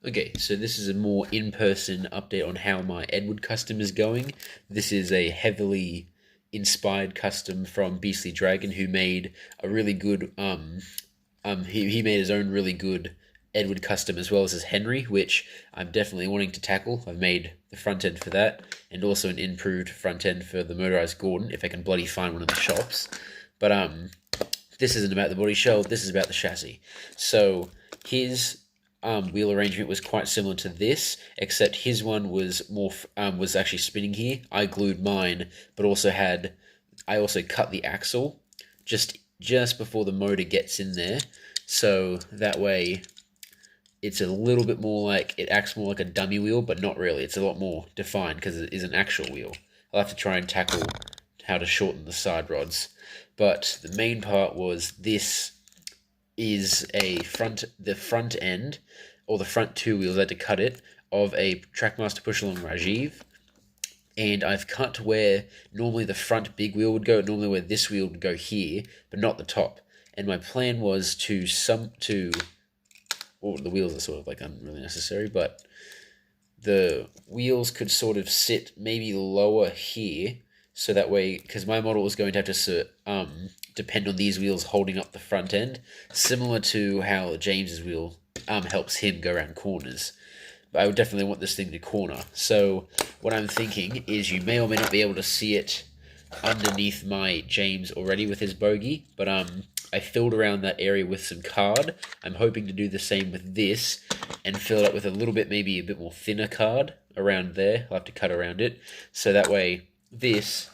Okay, so this is a more in-person update on how my Edward custom is going. This is a heavily inspired custom from Beastly Dragon, who made a really good he made his own really good Edward custom as well as his Henry, which I'm definitely wanting to tackle. I've made the front end for that, and also an improved front end for the motorized Gordon, if I can bloody find one in the shops. But this isn't about the body shell, this is about the chassis. So his wheel arrangement was quite similar to this, except his one was more was actually spinning here. I glued mine, but I also cut the axle just before the motor gets in there, so that way it's a little bit more like, it acts more like a dummy wheel, but not really. It's a lot more defined because it is an actual wheel. I'll have to try and tackle how to shorten the side rods. But the main part was this is the front end, or the front two wheels, I had to cut it, of a Trackmaster push-along Rajiv. And I've cut where normally the front big wheel would go, normally where this wheel would go here, but not the top. And my plan was well, the wheels are sort of like unreally necessary, but the wheels could sort of sit maybe lower here, so that way, because my model was going to have to depend on these wheels holding up the front end, similar to how James's wheel helps him go around corners. But I would definitely want this thing to corner. So what I'm thinking is, you may or may not be able to see it underneath my James already with his bogey, but I filled around that area with some card. I'm hoping to do the same with this and fill it up with a little bit, maybe a bit more thinner card around there. I'll have to cut around it, so that way this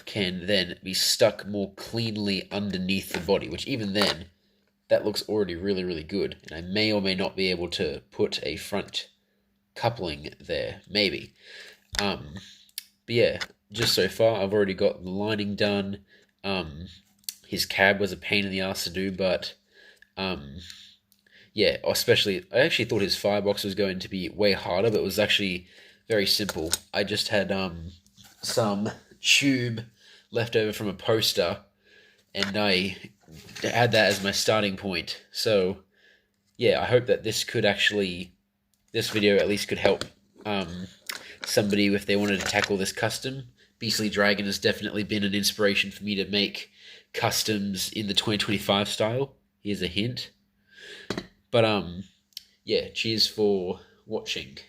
can then be stuck more cleanly underneath the body, which even then, that looks already really, really good. And I may or may not be able to put a front coupling there, maybe. But yeah, just so far, I've already got the lining done. His cab was a pain in the ass to do, but yeah, especially, I actually thought his firebox was going to be way harder, but it was actually very simple. I just had some tube left over from a poster, and I had that as my starting point. So yeah, I hope that this video at least could help somebody if they wanted to tackle this custom. Beastly Dragon has definitely been an inspiration for me to make customs in the 2025 style. Here's a hint. But yeah, cheers for watching.